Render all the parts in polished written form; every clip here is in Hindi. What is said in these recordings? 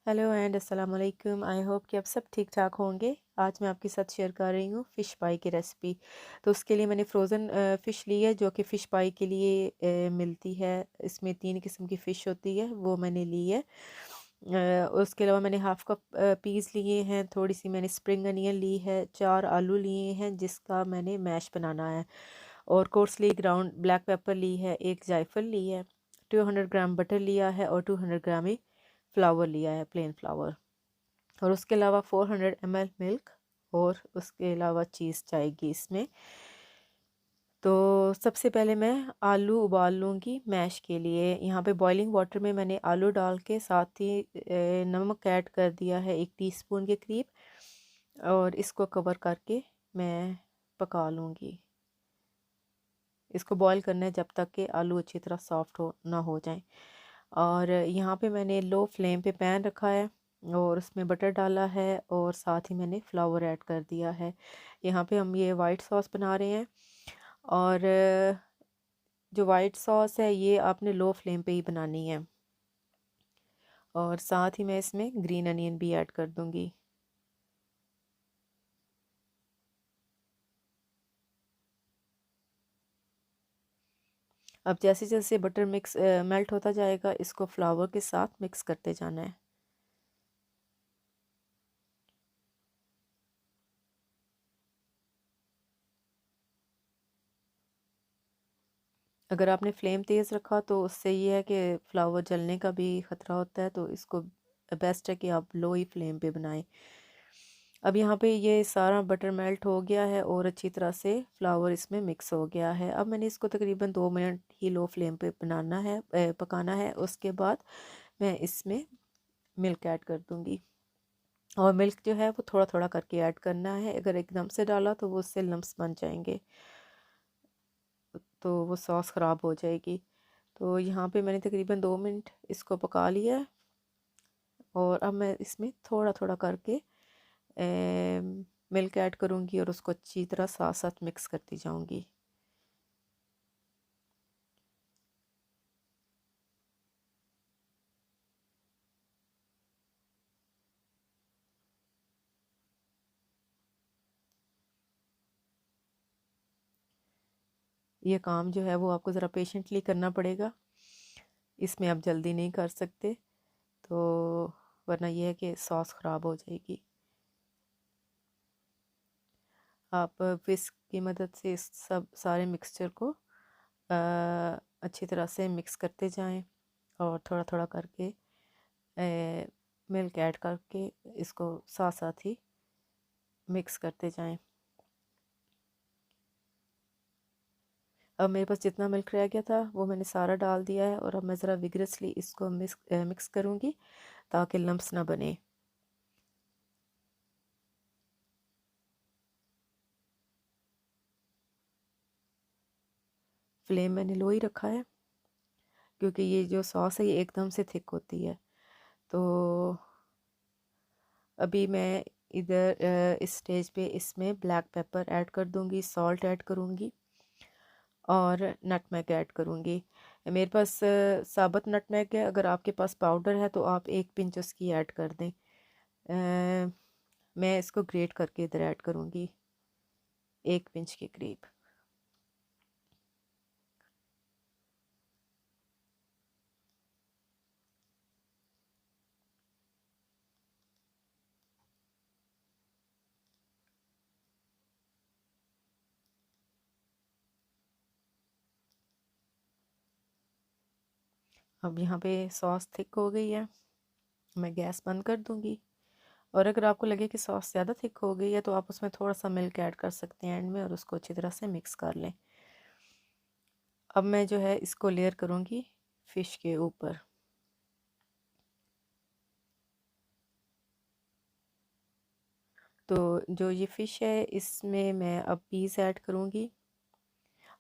हेलो एंड अस्सलाम वालेकुम। आई होप कि आप सब ठीक ठाक होंगे। आज मैं आपके साथ शेयर कर रही हूँ फ़िश पाई की रेसिपी। तो उसके लिए मैंने फ्रोज़न फ़िश ली है जो कि फ़िश पाई के लिए मिलती है। इसमें 3 किस्म की फ़िश होती है, वो मैंने ली है। उसके अलावा मैंने हाफ़ कप पीस लिए हैं, थोड़ी सी मैंने स्प्रिंग अनियन ली है, 4 आलू लिए हैं जिसका मैंने मैश बनाना है, और कोर्सली ग्राउंड ब्लैक पेपर ली है, 1 जायफल ली है, 200 ग्राम बटर लिया है और 200 ग्राम ही फ्लावर लिया है, प्लेन फ्लावर। और उसके अलावा 400 ml मिल्क, और उसके अलावा चीज़ जाएगी इसमें। तो सबसे पहले मैं आलू उबाल लूँगी मैश के लिए। यहाँ पे बॉइलिंग वाटर में मैंने आलू डाल के साथ ही नमक ऐड कर दिया है 1 टीस्पून के करीब, और इसको कवर करके मैं पका लूँगी। इसको बॉईल करना है जब तक कि आलू अच्छी तरह सॉफ्ट हो ना हो जाए। और यहाँ पे मैंने लो फ्लेम पे पैन रखा है और उसमें बटर डाला है, और साथ ही मैंने फ्लावर ऐड कर दिया है। यहाँ पे हम ये वाइट सॉस बना रहे हैं, और जो वाइट सॉस है ये आपने लो फ्लेम पे ही बनानी है। और साथ ही मैं इसमें ग्रीन अनियन भी ऐड कर दूँगी। अब जैसे जैसे बटर मिक्स मेल्ट होता जाएगा, इसको फ्लावर के साथ मिक्स करते जाना है। अगर आपने फ्लेम तेज़ रखा तो उससे ये है कि फ्लावर जलने का भी ख़तरा होता है, तो इसको बेस्ट है कि आप लो ही फ्लेम पे बनाएं। अब यहाँ पे ये सारा बटर मेल्ट हो गया है और अच्छी तरह से फ्लावर इसमें मिक्स हो गया है। अब मैंने इसको तकरीबन 2 मिनट ही लो फ्लेम पे बनाना है, पकाना है। उसके बाद मैं इसमें मिल्क ऐड कर दूँगी, और मिल्क जो है वो थोड़ा थोड़ा करके ऐड करना है। अगर एकदम से डाला तो वो उससे लम्स बन जाएंगे, तो वो सॉस ख़राब हो जाएगी। तो यहाँ पे मैंने तकरीबन 2 मिनट इसको पका लिया है, और अब मैं इसमें थोड़ा थोड़ा करके मिल्क ऐड करूँगी और उसको अच्छी तरह साथ साथ मिक्स करती जाऊँगी। ये काम जो है वो आपको ज़रा पेशेंटली करना पड़ेगा, इसमें आप जल्दी नहीं कर सकते, तो वरना यह है कि सॉस ख़राब हो जाएगी। आप विस्क की मदद से इस सब सारे मिक्सचर को अच्छी तरह से मिक्स करते जाएं, और थोड़ा थोड़ा करके मिल्क ऐड करके इसको साथ साथ ही मिक्स करते जाएं। अब मेरे पास जितना मिल्क रह गया था वो मैंने सारा डाल दिया है, और अब मैं ज़रा विगरसली इसको मिक्स करूँगी ताकि लम्स ना बने। फ्लेम मैंने लो ही रखा है क्योंकि ये जो सॉस है ये एकदम से थिक होती है। तो अभी मैं इधर इस स्टेज पे इसमें ब्लैक पेपर ऐड कर दूँगी, सॉल्ट ऐड करूँगी, और नटमेग ऐड करूँगी। मेरे पास साबुत नटमेग है, अगर आपके पास पाउडर है तो आप 1 पिंच उसकी ऐड कर दें। मैं इसको ग्रेट करके इधर ऐड करूँगी 1 पिंच के करीब। अब यहाँ पे सॉस थिक हो गई है, मैं गैस बंद कर दूँगी। और अगर आपको लगे कि सॉस ज़्यादा थिक हो गई है तो आप उसमें थोड़ा सा मिल्क ऐड कर सकते हैं एंड में, और उसको अच्छी तरह से मिक्स कर लें। अब मैं जो है इसको लेयर करूँगी फ़िश के ऊपर। तो जो ये फ़िश है इसमें मैं अब पीस ऐड करूँगी।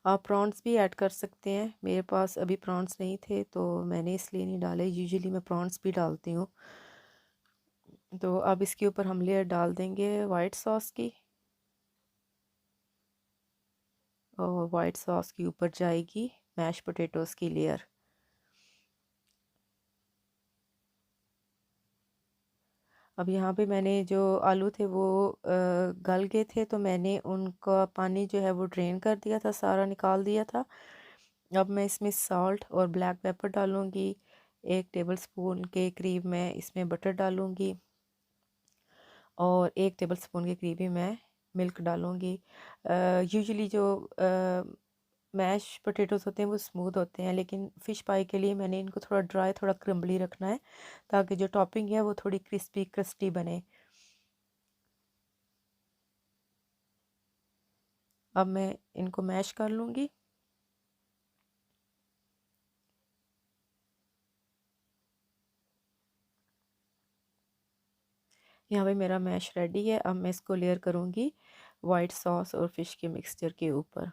आप प्रॉन्स भी ऐड कर सकते हैं, मेरे पास अभी प्रॉन्स नहीं थे तो मैंने इसलिए नहीं डाले, यूजुअली मैं प्रॉन्स भी डालती हूँ। तो अब इसके ऊपर हम लेयर डाल देंगे वाइट सॉस की, और वाइट सॉस के ऊपर जाएगी मैश पोटैटोज़ की लेयर। अब यहाँ पे मैंने जो आलू थे वो गल गए थे, तो मैंने उनका पानी जो है वो ड्रेन कर दिया था, सारा निकाल दिया था। अब मैं इसमें सॉल्ट और ब्लैक पेपर डालूँगी। 1 टेबलस्पून के करीब मैं इसमें बटर डालूँगी और 1 टेबलस्पून के करीब ही मैं मिल्क डालूँगी। यूजुअली जो मैश पोटैटोज़ होते हैं वो स्मूथ होते हैं, लेकिन फ़िश पाई के लिए मैंने इनको थोड़ा ड्राई, थोड़ा क्रम्बली रखना है, ताकि जो टॉपिंग है वो थोड़ी क्रिस्पी क्रस्टी बने। अब मैं इनको मैश कर लूँगी। यहाँ पे मेरा मैश रेडी है। अब मैं इसको लेयर करूँगी वाइट सॉस और फ़िश के मिक्सचर के ऊपर।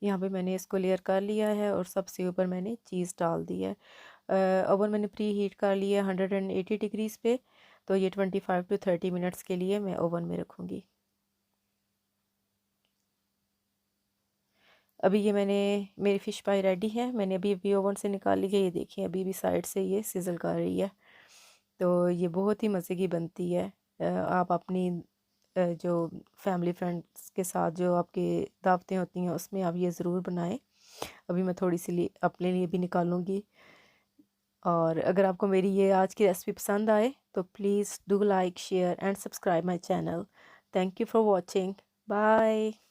यहाँ पे मैंने इसको लेयर कर लिया है और सबसे ऊपर मैंने चीज़ डाल दी है। ओवन मैंने प्री हीट कर लिया 180 डिग्रीज़ पे, तो ये 25 टू 30 मिनट्स के लिए मैं ओवन में रखूँगी। अभी ये मेरी फ़िश पाई रेडी है, मैंने अभी अभी ओवन से निकाल ली है। ये देखिए अभी भी साइड से ये सिजल कर रही है, तो ये बहुत ही मज़े की बनती है। आप अपनी जो फैमिली फ्रेंड्स के साथ जो आपकी दावतें होती हैं उसमें आप ये ज़रूर बनाएं। अभी मैं थोड़ी सी अपने लिए भी निकालूंगी। और अगर आपको मेरी ये आज की रेसिपी पसंद आए तो please do like share and subscribe my channel. Thank you for watching. Bye.